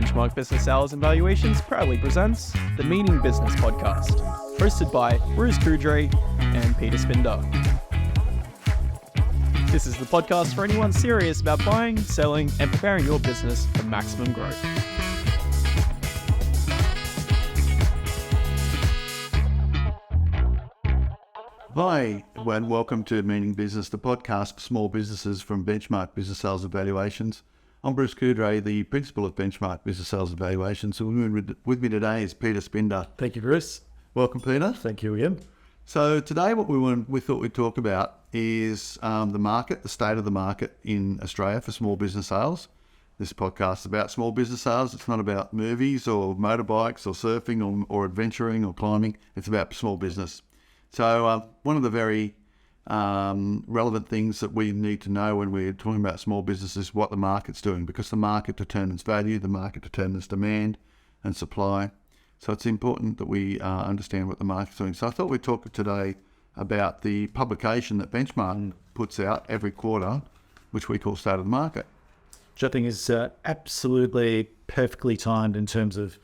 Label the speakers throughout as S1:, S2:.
S1: Benchmark Business Sales and Valuations proudly presents the Meaning Business Podcast, hosted by Coudrey and Peter Spinda. This is the podcast for anyone serious about buying, selling, and preparing your business for maximum growth.
S2: Hi, and welcome to Meaning Business, the podcast for small businesses from Benchmark Business Sales and Valuations. I'm Bruce Coudrey, the principal of Benchmark Business Sales and Valuations. So with me today is Peter Spinda.
S3: Thank you, Bruce.
S2: Welcome, Peter.
S3: Thank you again.
S2: So today what we thought we'd talk about is the market, the state of the market in Australia for small business sales. This podcast is about small business sales. It's not about movies or motorbikes or surfing or adventuring or climbing. It's about small business. So one of the very relevant things that we need to know when we're talking about small business is what the market's doing, because the market determines value, the market determines demand and supply. So it's important that we understand what the market's doing. So I thought we'd talk today about the publication that Benchmark puts out every quarter, which we call State of the Market.
S3: Which I think is absolutely perfectly timed in terms of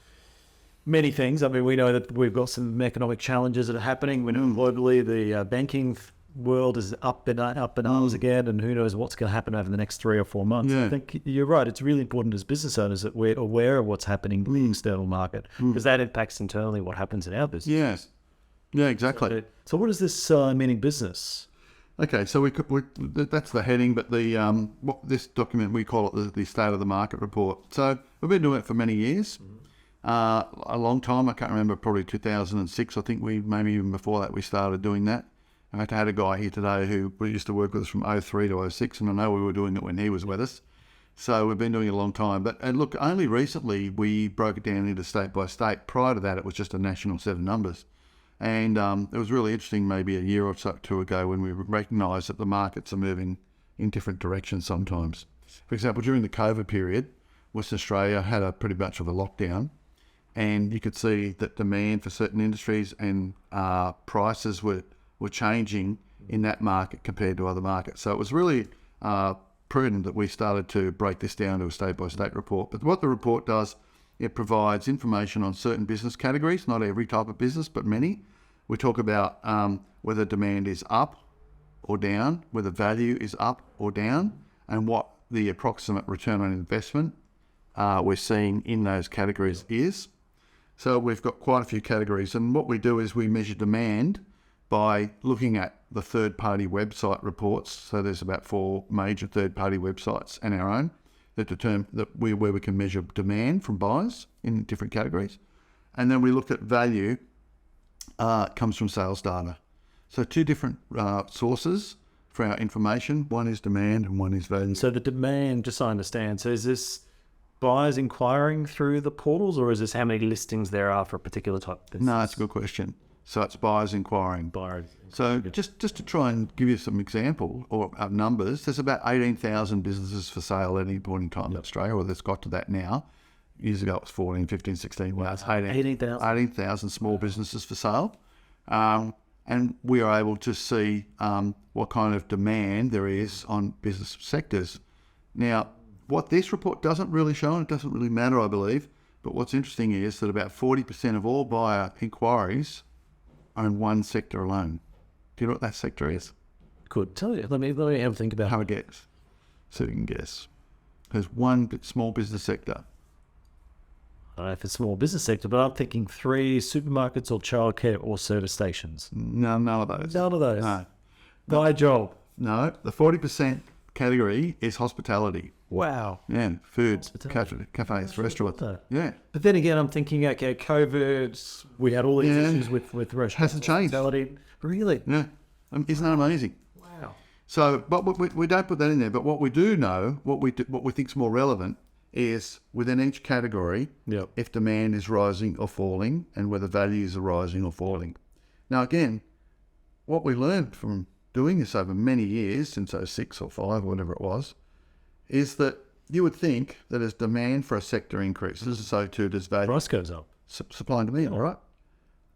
S3: many things. I mean, we know that we've got some economic challenges that are happening. We know globally the banking world is up and arms again, and who knows what's going to happen over the next 3 or 4 months.
S2: Yeah.
S3: I think you're right. It's really important as business owners that we're aware of what's happening in the external market, because that impacts internally what happens in our business.
S2: Yes. Yeah, exactly.
S3: So what is this meaning business?
S2: Okay, so that's the heading, but this document, we call it the State of the Market report. So we've been doing it for many years. A long time. I can't remember, probably 2006. I think maybe even before that we started doing that. I had a guy here today who used to work with us from 03 to 06, and I know we were doing it when he was with us. So we've been doing it a long time. But look, only recently we broke it down into state by state. Prior to that, it was just a national set of numbers. And it was really interesting maybe a year or two ago when we recognised that the markets are moving in different directions sometimes. For example, during the COVID period, Western Australia had a pretty much of a lockdown. And you could see that demand for certain industries and prices were changing in that market compared to other markets. So it was really prudent that we started to break this down to a state-by-state report. But what the report does, it provides information on certain business categories, not every type of business, but many. We talk about whether demand is up or down, whether value is up or down, and what the approximate return on investment we're seeing in those categories is. So we've got quite a few categories, and what we do is we measure demand by looking at the third-party website reports. So there's about 4 major third-party websites and our own that determine where we can measure demand from buyers in different categories. And then we look at value, comes from sales data. So 2 different sources for our information. One is demand and one is value.
S3: So the demand, just so I understand, so is this buyers inquiring through the portals, or is this how many listings there are for a particular type of business?
S2: No, it's a good question. So it's buyers inquiring. So just to try and give you some example or numbers, there's about 18,000 businesses for sale at any point in time in Australia, or that's got to that now. Years ago it was 14, 15, 16. Wow, it's 18,000 small businesses for sale. And we are able to see what kind of demand there is on business sectors. Now, what this report doesn't really show, and it doesn't really matter, I believe, but what's interesting is that about 40% of all buyer inquiries are in one sector alone. Do you know what that sector is?
S3: Good. Tell you. Let me have a think about
S2: Have a guess. So you can guess. There's one small business sector.
S3: I don't know if it's small business sector, but I'm thinking 3 supermarkets or childcare or service stations.
S2: No, none of those.
S3: None of those.
S2: No.
S3: My job.
S2: No, the 40% category is hospitality.
S3: Wow.
S2: Yeah, food, cafes, restaurants. Yeah.
S3: But then again, I'm thinking, okay, COVID, we had all these issues with restaurants.
S2: Hasn't changed.
S3: Really?
S2: Yeah. Isn't that amazing?
S3: Wow.
S2: So, but we don't put that in there. But what we do know, what we think is more relevant, is within each category, if demand is rising or falling, and whether values are rising or falling. Now, again, what we learned from doing this over many years, since 06 or 5, whatever it was, is that you would think that as demand for a sector increases, so too does value.
S3: Price goes up.
S2: Supply and demand, all right?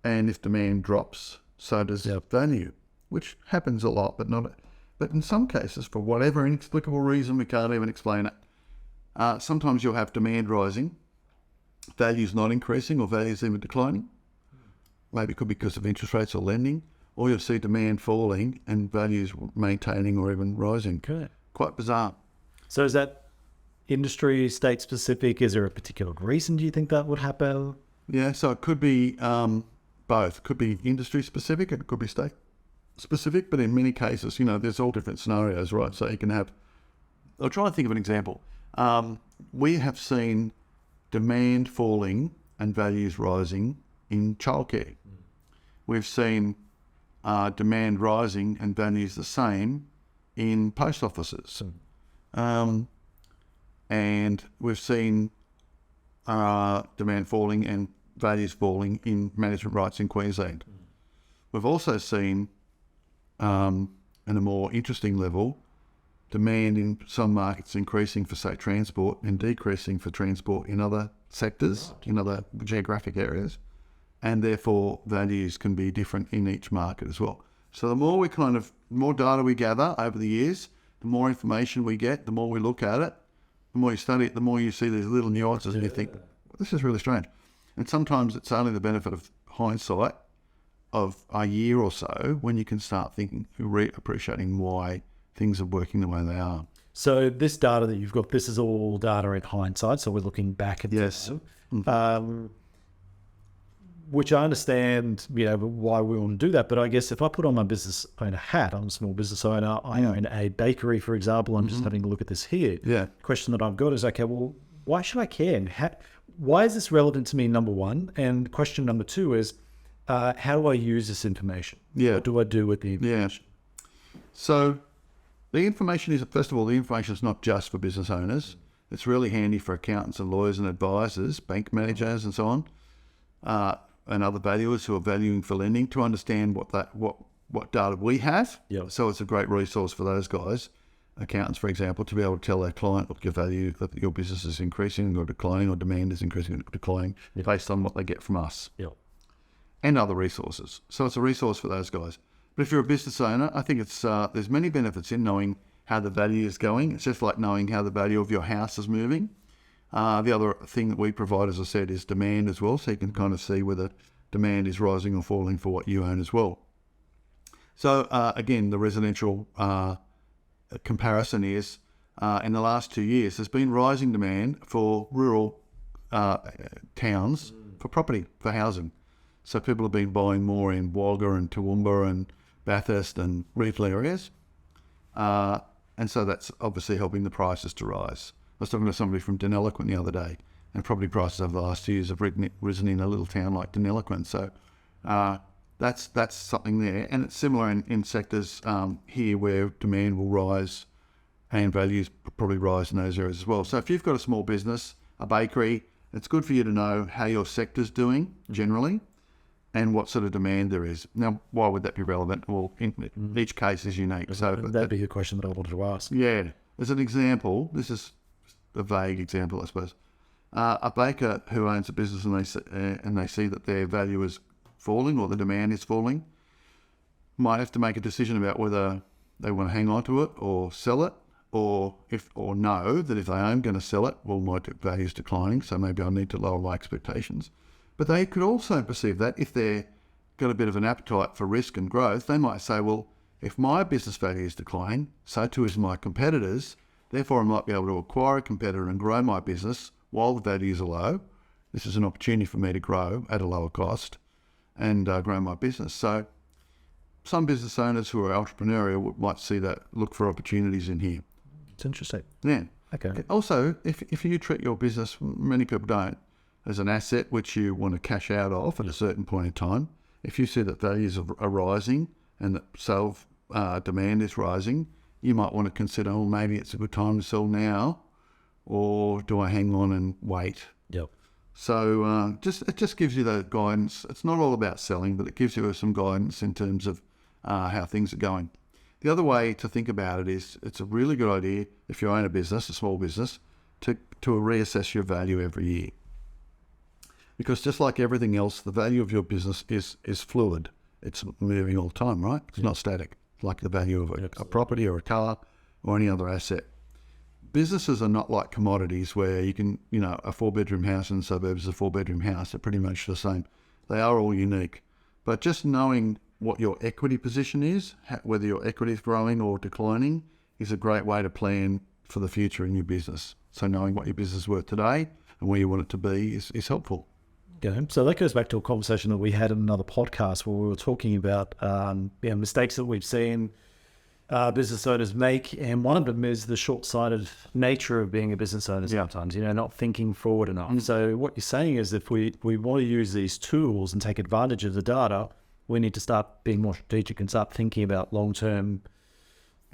S2: And if demand drops, so does value, which happens a lot, but not. But in some cases, for whatever inexplicable reason, we can't even explain it. Sometimes you'll have demand rising values not increasing or values even declining. Maybe it could be because of interest rates or lending, or you'll see demand falling and values maintaining or even rising.
S3: Okay.
S2: Quite bizarre.
S3: So is that industry, state specific? Is there a particular reason do you think that would happen?
S2: Yeah, so it could be both. It could be industry specific and it could be state specific, but in many cases, there's all different scenarios, right? So you can have, I'll try and think of an example. We have seen demand falling and values rising in childcare. We've seen demand rising and values the same in post offices. And we've seen demand falling and values falling in management rights in Queensland. We've also seen, at a more interesting level, demand in some markets increasing for, say, transport and decreasing for transport in other sectors, in other geographic areas, and therefore values can be different in each market as well. So the more more data we gather over the years, the more information we get, the more we look at it, the more you study it, the more you see these little nuances and you think, this is really strange. And sometimes it's only the benefit of hindsight of a year or so when you can start thinking, appreciating why things are working the way they are.
S3: So this data that you've got, this is all data in hindsight. So we're looking back at
S2: Yes.
S3: Which I understand, why we want to do that. But I guess if I put on my business owner hat, I'm a small business owner, I own a bakery, for example, I'm just having a look at this here.
S2: Yeah.
S3: Question that I've got is, okay, well, why should I care? And why is this relevant to me, number one? And question number two is, how do I use this information?
S2: Yeah.
S3: What do I do with the information?
S2: Yeah. So the information is, first of all, the information is not just for business owners. It's really handy for accountants and lawyers and advisors, bank managers and so on, and other valuers who are valuing for lending to understand what data we have.
S3: Yep.
S2: So it's a great resource for those guys, accountants, for example, to be able to tell their client, look, your value, that your business is increasing or declining, or demand is increasing or declining based on what they get from us.
S3: Yep.
S2: And other resources. So it's a resource for those guys. But if you're a business owner, I think it's there's many benefits in knowing how the value is going. It's just like knowing how the value of your house is moving. The other thing that we provide, as I said, is demand as well. So you can kind of see whether demand is rising or falling for what you own as well. So again, the residential comparison is in the last 2 years, there's been rising demand for rural towns for property, for housing. So people have been buying more in Wagga and Toowoomba and Bathurst and regional areas. And so that's obviously helping the prices to rise. I was talking to somebody from Deniliquin the other day, and property prices over the last 2 years have risen in a little town like Deniliquin. So that's something there. And it's similar in sectors here where demand will rise and values probably rise in those areas as well. So if you've got a small business, a bakery, it's good for you to know how your sector's doing generally and what sort of demand there is. Now, why would that be relevant? Well, each case is unique. So
S3: That'd be a question that I wanted to ask.
S2: Yeah. As an example, this is a vague example, I suppose. A baker who owns a business and they see that their value is falling or the demand is falling might have to make a decision about whether they want to hang on to it or sell it, or know that if they am going to sell it, well, my value is declining, so maybe I need to lower my expectations. But they could also perceive that if they've got a bit of an appetite for risk and growth, they might say, well, if my business value is declining, so too is my competitors. Therefore, I might be able to acquire a competitor and grow my business while the values are low. This is an opportunity for me to grow at a lower cost and grow my business. So some business owners who are entrepreneurial might see that, look for opportunities in here.
S3: It's interesting.
S2: Yeah.
S3: Okay.
S2: Also, if you treat your business, many people don't, as an asset which you want to cash out of at a certain point in time, if you see that values are rising and that sale demand is rising, you might want to consider, well, maybe it's a good time to sell now, or do I hang on and wait?
S3: Yep.
S2: So it just gives you the guidance. It's not all about selling, but it gives you some guidance in terms of how things are going. The other way to think about it is it's a really good idea if you own a business, a small business, to reassess your value every year. Because just like everything else, the value of your business is fluid. It's moving all the time, right? It's not static, like the value of a property or a car or any other asset. businesses are not like commodities where you can, a 4-bedroom house in the suburbs is a 4-bedroom house. They're pretty much the same. They are all unique. But just knowing what your equity position is, whether your equity is growing or declining, is a great way to plan for the future in your business. So knowing what your business is worth today and where you want it to be is helpful.
S3: Okay. So that goes back to a conversation that we had in another podcast where we were talking about mistakes that we've seen business owners make, and one of them is the short-sighted nature of being a business owner sometimes, not thinking forward enough. So what you're saying is if we want to use these tools and take advantage of the data, we need to start being more strategic and start thinking about long-term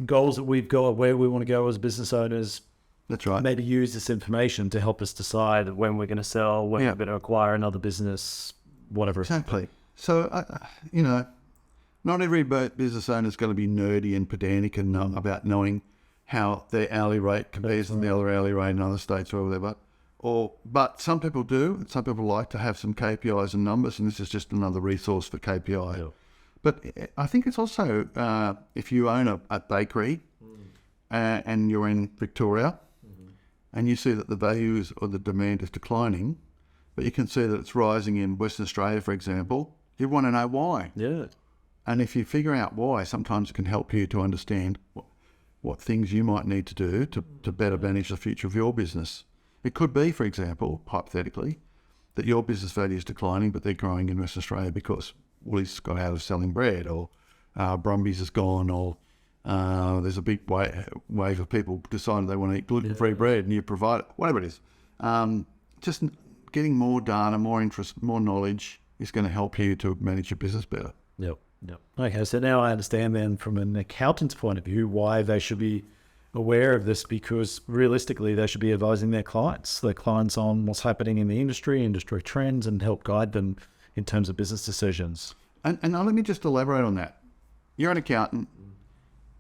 S3: goals that we've got, where we want to go as business owners.
S2: That's right.
S3: Maybe use this information to help us decide when we're going to sell, when we're going to acquire another business, whatever.
S2: Exactly. So, not every business owner is going to be nerdy and pedantic and about knowing how their hourly rate compares to the other hourly rate in other states or whatever. But some people do. Some people like to have some KPIs and numbers, and this is just another resource for KPI. Yeah. But I think it's also, if you own a bakery and you're in Victoria, and you see that the values or the demand is declining, but you can see that it's rising in Western Australia, for example, you want to know why.
S3: Yeah.
S2: And if you figure out why, sometimes it can help you to understand what things you might need to do to better manage the future of your business. It could be, for example, hypothetically, that your business value is declining, but they're growing in Western Australia because Woolies got out of selling bread, or Brumbies is gone, or there's a big wave of people deciding they want to eat gluten-free bread, and you provide it, whatever it is. Just getting more data, more interest, more knowledge is going to help you to manage your business better.
S3: Yep. Okay, so now I understand then from an accountant's point of view why they should be aware of this, because realistically they should be advising their clients on what's happening in the industry trends, and help guide them in terms of business decisions.
S2: And now let me just elaborate on that. You're an accountant.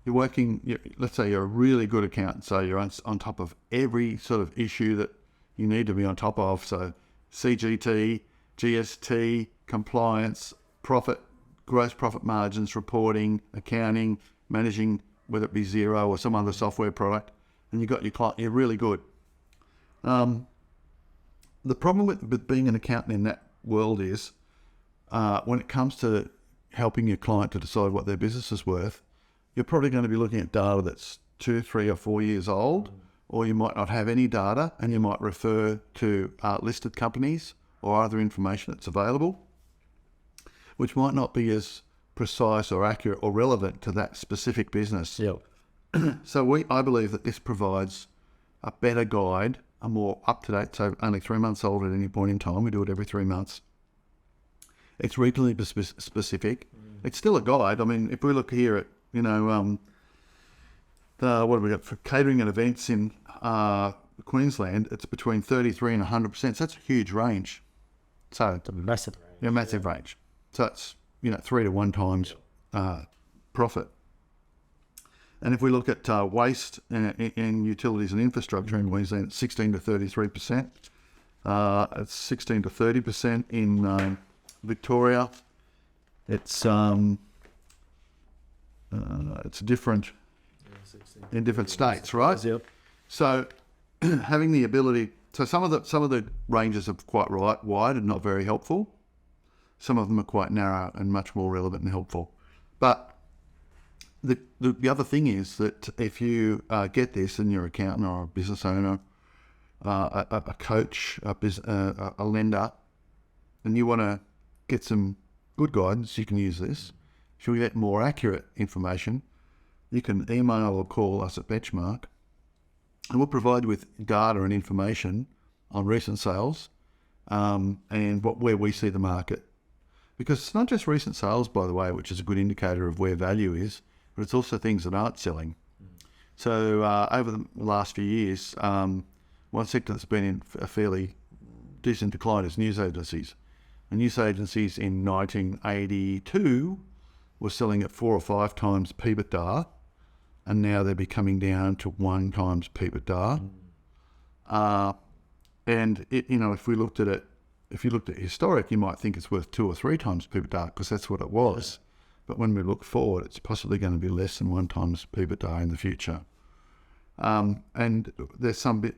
S2: You're working, let's say you're a really good accountant, so you're on top of every sort of issue that you need to be on top of. So CGT, GST, compliance, profit, gross profit margins, reporting, accounting, managing, whether it be Xero or some other software product, and you got your client, you're really good. The problem with being an accountant in that world is when it comes to helping your client to decide what their business is worth, you're probably going to be looking at data that's 2, 3 or 4 years old, or you might not have any data, and you might refer to listed companies or other information that's available, which might not be as precise or accurate or relevant to that specific business.
S3: Yep.
S2: So I believe that this provides a better guide, a more up-to-date, so only 3 months old at any point in time. We do it every 3 months. It's regionally specific. It's still a guide. I mean, if we look here at, what have we got for catering and events in Queensland, it's between 33 and 100%. So that's a huge range. So
S3: it's a massive range.
S2: Yeah, massive range. So it's 3 to 1 times profit. And if we look at waste in utilities and infrastructure in Queensland, it's 16 to 33%. It's 16 to 30% in Victoria. It's different in different states, right?
S3: Yep.
S2: So having the ability, so some of the ranges are quite wide and not very helpful. Some of them are quite narrow and much more relevant and helpful. But the other thing is that if you get this and you're an accountant or a business owner, a coach, a lender, and you want to get some good guidance, you can use this. If you get more accurate information, you can email or call us at Benchmark, and we'll provide you with data and information on recent sales and where we see the market. Because it's not just recent sales, by the way, which is a good indicator of where value is, but it's also things that aren't selling. So over the last few years, one sector that's been in a fairly decent decline is news agencies. And news agencies in 1982 were selling at 4 or 5 times PBITDA, and now they're coming down to 1 times PBITDA. And if we looked at it, if you looked at historic, you might think it's worth 2 or 3 times PBITDA because that's what it was. But when we look forward, it's possibly going to be less than 1 times PBITDA in the future. And there's some bit,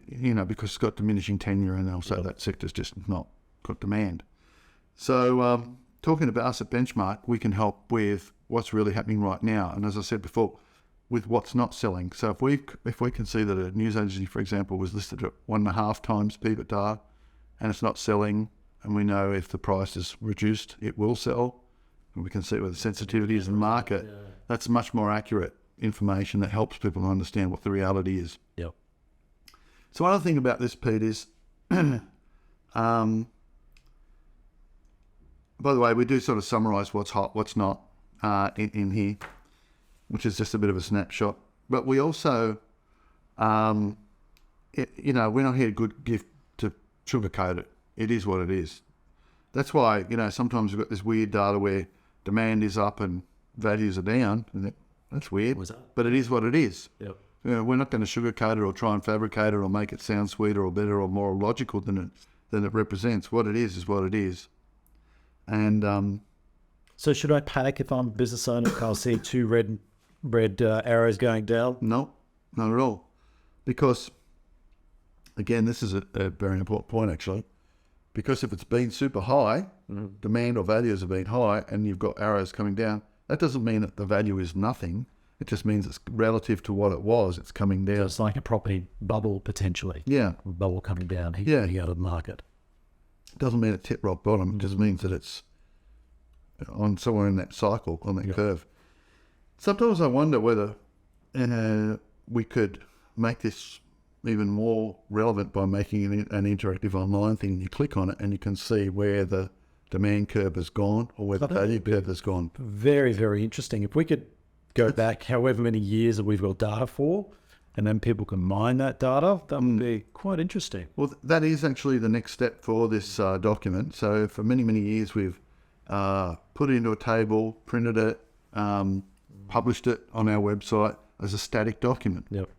S2: because it's got diminishing tenure, and also that sector's just not got demand. So talking about us at Benchmark, we can help with what's really happening right now. And as I said before, with what's not selling. So if we can see that a news agency, for example, was listed at 1.5 times EBITDA and it's not selling, and we know if the price is reduced, it will sell, and we can see where the sensitivity is in the market, that's much more accurate information that helps people understand what the reality is.
S3: Yep.
S2: So one other thing about this, Pete, is, by the way, we do sort of summarise what's hot, what's not in here, which is just a bit of a snapshot. But we also, we're not here to sugarcoat it. It is what it is. That's why, sometimes we've got this weird data where demand is up and values are down. And that's weird, but it is what it is.
S3: Yep.
S2: We're not going to sugarcoat it or try and fabricate it or make it sound sweeter or better or more logical than it represents. What it is what it is. And
S3: so should I panic if I'm a business owner? I'll see 2 red arrows going down?
S2: No, not at all. Because, again, this is a very important point, actually. Because if it's been super high, demand or values have been high, and you've got arrows coming down, that doesn't mean that the value is nothing. It just means it's relative to what it was, it's coming down.
S3: So it's like a property bubble, potentially.
S2: Yeah.
S3: A bubble coming down, out of the market.
S2: It doesn't mean it's hit rock bottom. It just means that it's on somewhere in that cycle, on that curve. Sometimes I wonder whether we could make this even more relevant by making an interactive online thing. You click on it and you can see where the demand curve has gone or where the value curve has gone.
S3: Very, very interesting. If we could go back however many years that we've got data for, and then people can mine that data, that would be quite interesting.
S2: Well, that is actually the next step for this document. So for many, many years, we've put it into a table, printed it, published it on our website as a static document.
S3: Yep.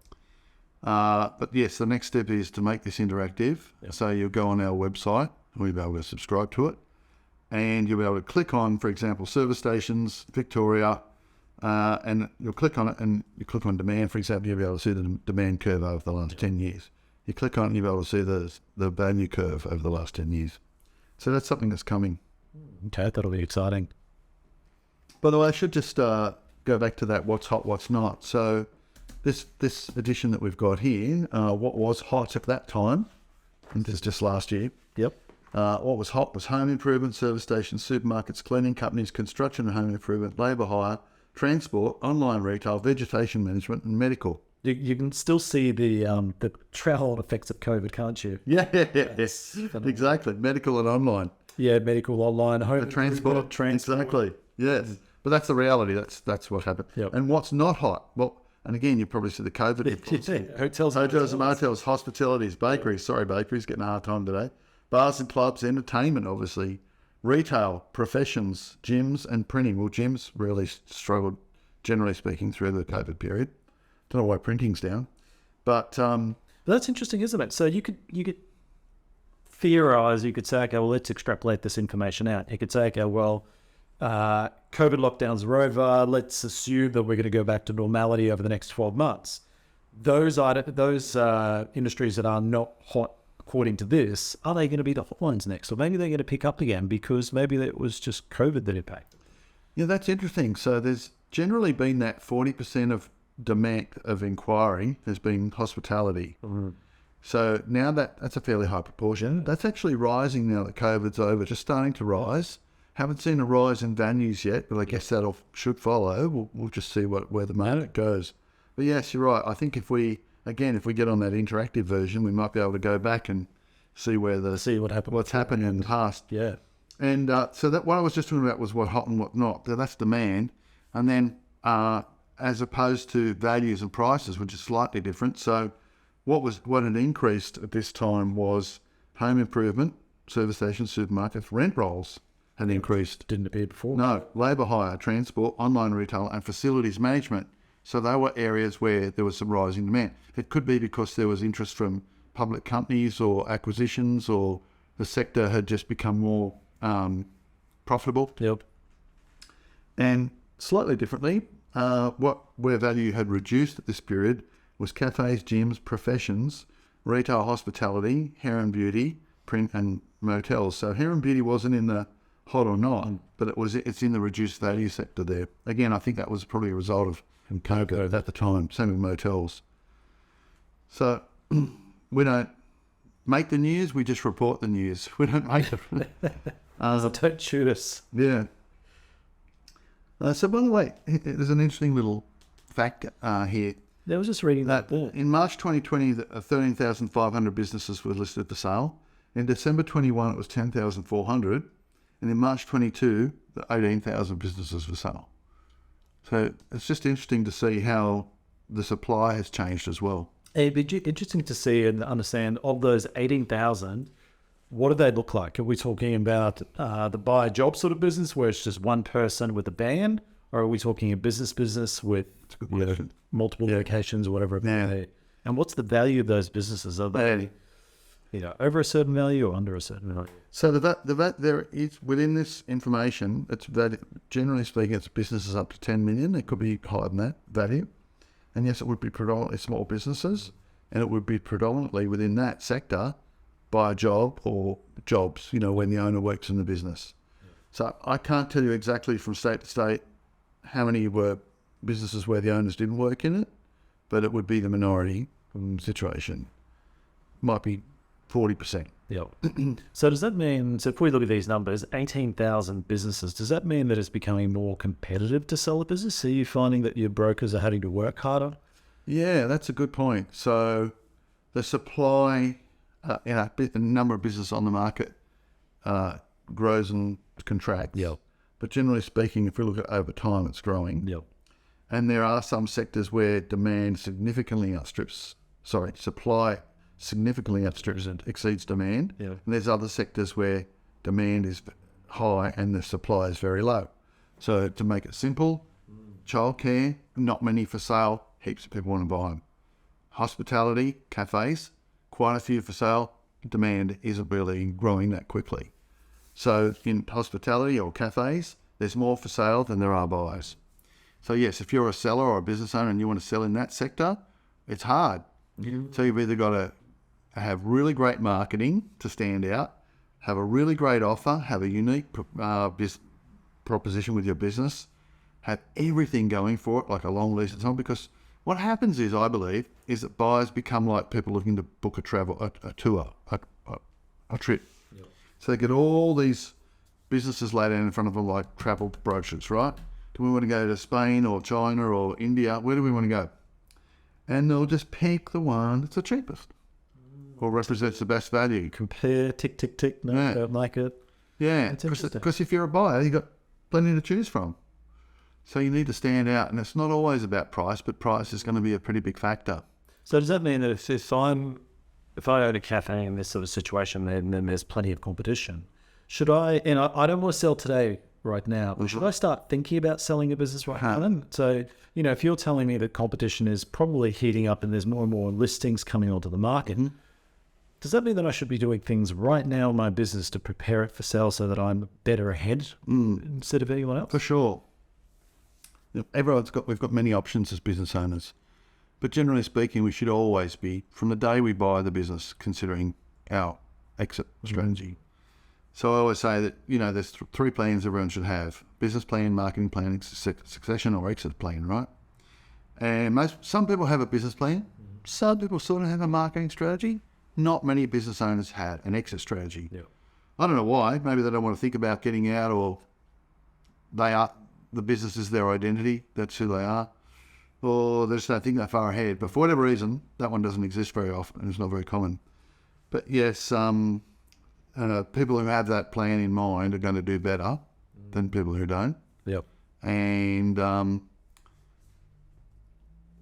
S2: But yes, the next step is to make this interactive. Yep. So you'll go on our website, and we'll be able to subscribe to it, and you'll be able to click on, for example, service stations, Victoria, and you'll click on it, and you click on demand, for example, you'll be able to see the demand curve over the last 10 years. You click on it and you'll be able to see the value curve over the last 10 years. So that's something that's coming.
S3: Okay, that'll be exciting.
S2: By the way, I should just go back to that what's hot, what's not. So this edition that we've got here, what was hot at that time, and this is just last year.
S3: Yep.
S2: What was hot was home improvement, service stations, supermarkets, cleaning companies, construction and home improvement, labour hire, transport, online retail, vegetation management, and medical.
S3: You can still see the travel effects of COVID, can't you?
S2: Yeah, exactly. Medical and online.
S3: Yeah, medical, online, home
S2: transport. Exactly. Yes, but that's the reality. That's what happened.
S3: Yep.
S2: And what's not hot? Well, and again, you probably see the COVID.
S3: Hotels
S2: and motels, hospitalities, bakeries. Sorry, bakeries getting a hard time today. Bars and clubs, entertainment, obviously. Retail, professions, gyms, and printing. Well, gyms really struggled, generally speaking, through the COVID period. Don't know why printing's down, but
S3: that's interesting, isn't it? So you could theorize. You could say, okay, well, let's extrapolate this information out. You could say, okay, well, COVID lockdowns are over. Let's assume that we're going to go back to normality over the next 12 months. Those industries that are not hot, according to this, are they going to be the hot ones next? Or maybe they're going to pick up again because maybe it was just COVID that impacted.
S2: Yeah, that's interesting. So there's generally been that 40% of demand of inquiry has been hospitality. Mm-hmm. So now that's a fairly high proportion. That's actually rising now that COVID's over, just starting to rise. Haven't seen a rise in venues yet, but I guess that should follow. We'll just see where the market goes. But yes, you're right. I think if we get on that interactive version, we might be able to go back and see what's happened in the past.
S3: Yeah.
S2: And so that what I was just talking about was what hot and what not. So that's demand. And then as opposed to values and prices, which is slightly different. So what had increased at this time was home improvement, service stations, supermarkets, rent rolls had increased.
S3: Didn't appear before.
S2: No, labour hire, transport, online retail, and facilities management. So they were areas where there was some rising demand. It could be because there was interest from public companies or acquisitions, or the sector had just become more profitable.
S3: Yep.
S2: And slightly differently, where value had reduced at this period was cafes, gyms, professions, retail, hospitality, hair and beauty, print and motels. So hair and beauty wasn't in the hot or not, but it's in the reduced value sector there. Again, I think that was probably a result of COVID at the time, same with motels. So we don't make the news, we just report the news. We don't make it.
S3: Don't shoot us.
S2: Yeah. So by the way, there's an interesting little fact here.
S3: I was just reading that.
S2: In March 2020, 13,500 businesses were listed for sale. In December 21, it was 10,400. And in March 22, 18,000 businesses for sale. So it's just interesting to see how the supply has changed as well.
S3: It'd be interesting to see and understand, of those 18,000, what do they look like? Are we talking about the buy a job sort of business where it's just one person with a van? Or are we talking a business with multiple locations or whatever it may be? And what's the value of those businesses? Are they over a certain value or under a certain value?
S2: So the VAT there is, within this information, it's that generally speaking, it's businesses up to 10 million. It could be higher than that value. And yes, it would be predominantly small businesses, and it would be predominantly within that sector by a job or jobs, when the owner works in the business. So I can't tell you exactly from state to state how many were businesses where the owners didn't work in it, but it would be the minority situation. Might be 40%.
S3: Yeah. So does that mean, if we look at these numbers, 18,000 businesses, does that mean that it's becoming more competitive to sell a business? Are you finding that your brokers are having to work harder?
S2: Yeah, that's a good point. So the supply, the number of businesses on the market grows and contracts.
S3: Yeah.
S2: But generally speaking, if we look at over time, it's growing.
S3: Yeah.
S2: And there are some sectors where demand significantly supply significantly outstrips and exceeds demand.
S3: Yeah.
S2: And there's other sectors where demand is high and the supply is very low. So to make it simple, childcare, not many for sale, heaps of people want to buy them. Hospitality, cafes, quite a few for sale, demand isn't really growing that quickly. So in hospitality or cafes, there's more for sale than there are buyers. So yes, if you're a seller or a business owner and you want to sell in that sector, it's hard. So you've either got to have really great marketing to stand out, have a really great offer, have a unique proposition with your business, have everything going for it, like a long lease and so on, because what happens is, I believe, is that buyers become like people looking to book a tour, a trip. Yep. So they get all these businesses laid out in front of them like travel brochures, right? Do we want to go to Spain or China or India? Where do we want to go? And they'll just pick the one that's the cheapest or represents the best value.
S3: Compare, tick, tick, tick, no, don't like it.
S2: Yeah, because if you're a buyer, you've got plenty to choose from. So you need to stand out, and it's not always about price, but price is going to be a pretty big factor.
S3: So does that mean that if I own a cafe in this sort of situation, then there's plenty of competition, should I, and I don't want to sell today right now, but should I start thinking about selling a business right now? So, if you're telling me that competition is probably heating up and there's more and more listings coming onto the market, does that mean that I should be doing things right now in my business to prepare it for sale so that I'm better ahead instead of anyone else?
S2: For sure. We've got many options as business owners, but generally speaking, we should always be, from the day we buy the business, considering our exit strategy. So I always say that, there's three plans everyone should have: business plan, marketing plan, succession or exit plan, right? And some people have a business plan. Some people sort of have a marketing strategy. Not many business owners have an exit strategy. Yeah. I don't know why. Maybe they don't want to think about getting out, or the business is their identity. That's who they are. Or they just don't think that far ahead. But for whatever reason, that one doesn't exist very often and it's not very common. But yes, people who have that plan in mind are going to do better than people who don't.
S3: Yep.
S2: And the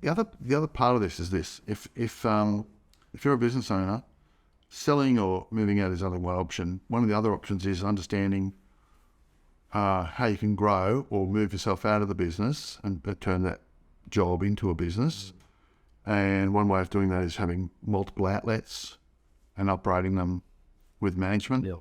S2: other part of this is this: if you're a business owner, selling or moving out is only one option. One of the other options is understanding how you can grow or move yourself out of the business and turn that job into a business. And one way of doing that is having multiple outlets and operating them with management. Yep.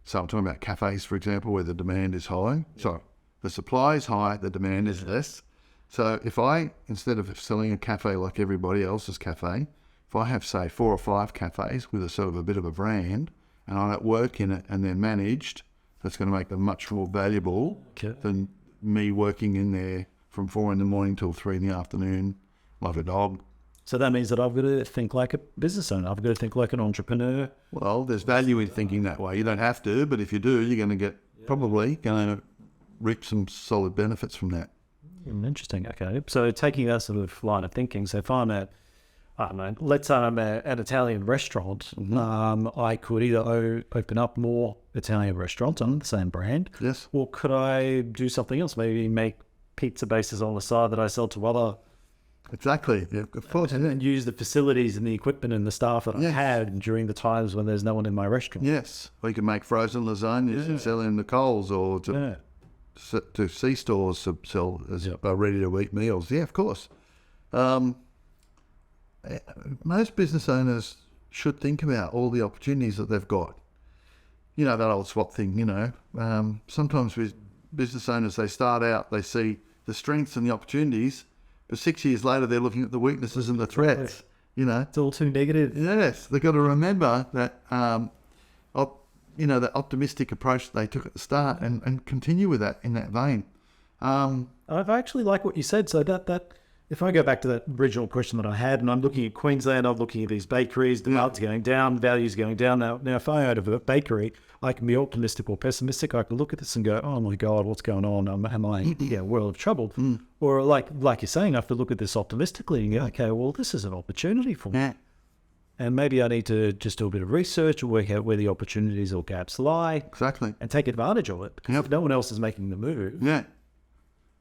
S2: So I'm talking about cafes, for example, where the demand is high. So the supply is high, the demand is less. So if I, instead of selling a cafe like everybody else's cafe, if I have, say, 4 or 5 cafes with a sort of a bit of a brand, and I don't work in it and they're managed, that's going to make them much more valuable than me working in there from 4 in the morning till 3 in the afternoon, like a dog.
S3: So that means that I've got to think like a business owner. I've got to think like an entrepreneur.
S2: Well, there's value in thinking that way. You don't have to, but if you do, you're going to get probably going to reap some solid benefits from that.
S3: Interesting. Okay. So taking that sort of line of thinking, so if I'm at, I don't know, let's say I'm at an Italian restaurant, I could either open up more Italian restaurants under the same brand,
S2: Yes.
S3: or could I do something else? Maybe make pizza bases on the side that I sell to other,
S2: Exactly. Yeah, of course.
S3: and use the facilities and the equipment and the staff that I had during the times when there's no one in my restaurant.
S2: Yes. Or you can make frozen lasagnas and sell in the Coles or to C-stores to sell as ready-to-eat meals. Yeah, of course. Most business owners should think about all the opportunities that they've got. You know, that old swap thing, sometimes with business owners, they start out, they see the strengths and the opportunities, but 6 years later, they're looking at the weaknesses and the threats,
S3: It's all too negative.
S2: Yes, they've got to remember that, that optimistic approach that they took at the start and continue with that in that vein.
S3: I actually like what you said. So that if I go back to that original question that I had, and I'm looking at Queensland, I'm looking at these bakeries, demand's going down, values going down. Now, if I own a bakery, I can be optimistic or pessimistic. I can look at this and go, oh my God, what's going on? Am I in a world of trouble? Or like you're saying, I have to look at this optimistically and go, okay, well, this is an opportunity for me.
S2: Yeah.
S3: And maybe I need to just do a bit of research or work out where the opportunities or gaps lie.
S2: Exactly.
S3: And take advantage of it. Because if no one else is making the move.
S2: Yeah.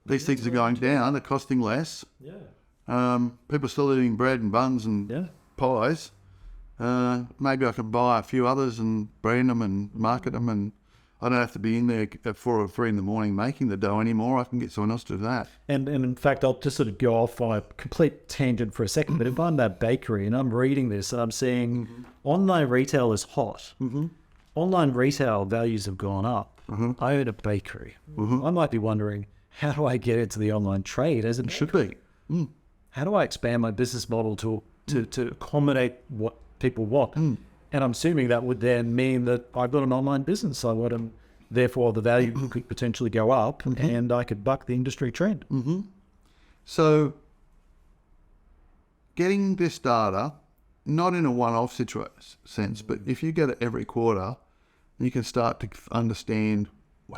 S2: These things are going down, they're costing less.
S3: Yeah.
S2: People are still eating bread and buns and pies. Maybe I can buy a few others and brand them and market them, and I don't have to be in there at 4 or 3 in the morning making the dough anymore. I can get someone else to do that.
S3: And in fact, I'll just sort of go off on a complete tangent for a second, but if I'm that bakery and I'm reading this and I'm seeing online retail is hot, online retail values have gone up. I own a bakery. I might be wondering, how do I get into the online trade as it
S2: Should be.
S3: How do I expand my business model to accommodate what people want? And I'm assuming that would then mean that I've got an online business. Therefore the value could potentially go up and I could buck the industry trend.
S2: So getting this data, not in a one-off sense, but if you get it every quarter, you can start to understand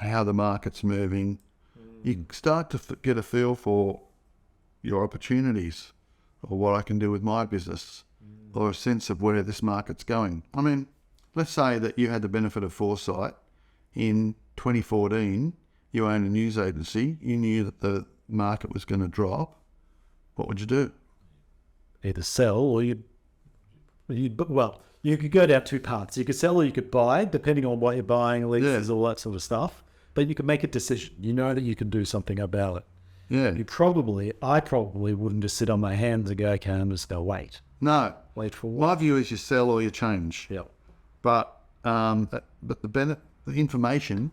S2: how the market's moving. You start to get a feel for your opportunities or what I can do with my business or a sense of where this market's going. I mean, let's say that you had the benefit of foresight. In 2014, you own a news agency. You knew that the market was going to drop. What would you do?
S3: Either sell or you could go down two paths. You could sell or you could buy, depending on what you're buying, leases, all that sort of stuff. But you can make a decision. You know that you can do something about it.
S2: Yeah.
S3: I probably wouldn't just sit on my hands and go, okay, I'm just going to wait.
S2: No.
S3: Wait for what?
S2: My view is you sell or you change.
S3: Yeah.
S2: But the benefit of the information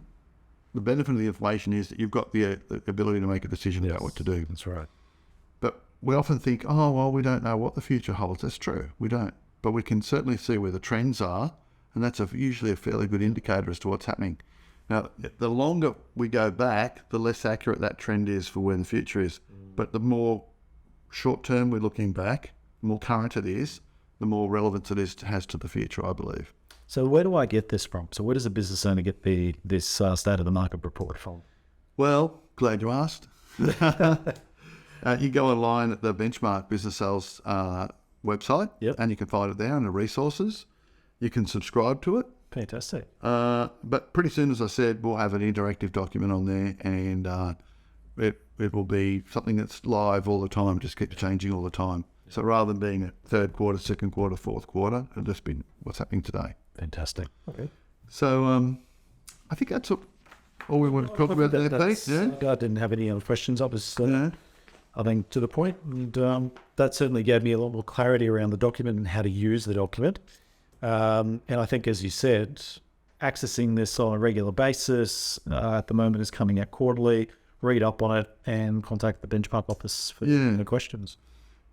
S2: is that you've got the ability to make a decision about what to do.
S3: That's right.
S2: But we often think, oh, well, we don't know what the future holds. That's true. We don't. But we can certainly see where the trends are, and that's usually a fairly good indicator as to what's happening. Now, the longer we go back, the less accurate that trend is for where the future is. But the more short-term we're looking back, the more current it is, the more relevance it has to the future, I believe.
S3: So where do I get this from? So where does a business owner get this state of the market report from?
S2: Well, glad you asked. You go online at the Benchmark Business Sales website, and you can find it there under resources. You can subscribe to it.
S3: Fantastic.
S2: But pretty soon, as I said, we'll have an interactive document on there, and it will be something that's live all the time, just keeps changing all the time. So rather than being a third quarter, second quarter, fourth quarter, it'll just be what's happening today.
S3: Fantastic. Okay.
S2: So I think that's all we want to talk about there, Pete. Yeah?
S3: I didn't have any other questions. I was, I think, to the point. And that certainly gave me a lot more clarity around the document and how to use the document. And I think, as you said, accessing this on a regular basis at the moment is coming out quarterly. read up on it and contact the Benchmark office for questions.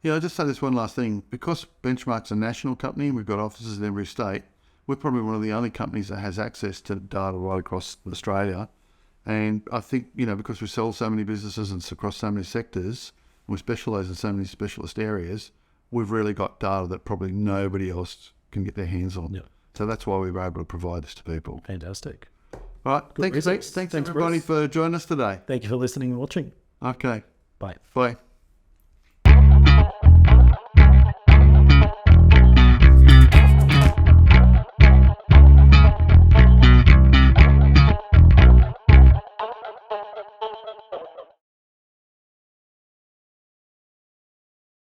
S2: Yeah, I'll just say this one last thing. Because Benchmark's a national company, we've got offices in every state, we're probably one of the only companies that has access to data right across Australia. And I think, you know, because we sell so many businesses and across so many sectors, we specialise in so many specialist areas, we've really got data that probably nobody else can get their hands on.
S3: Yeah.
S2: So that's why we were able to provide this to people.
S3: Fantastic.
S2: All right. Thanks
S3: results.
S2: thanks
S3: Thanks,
S2: everybody
S3: Bruce.
S2: for joining us today.
S3: Thank you for listening and watching.
S2: Okay.
S3: Bye.
S2: Bye.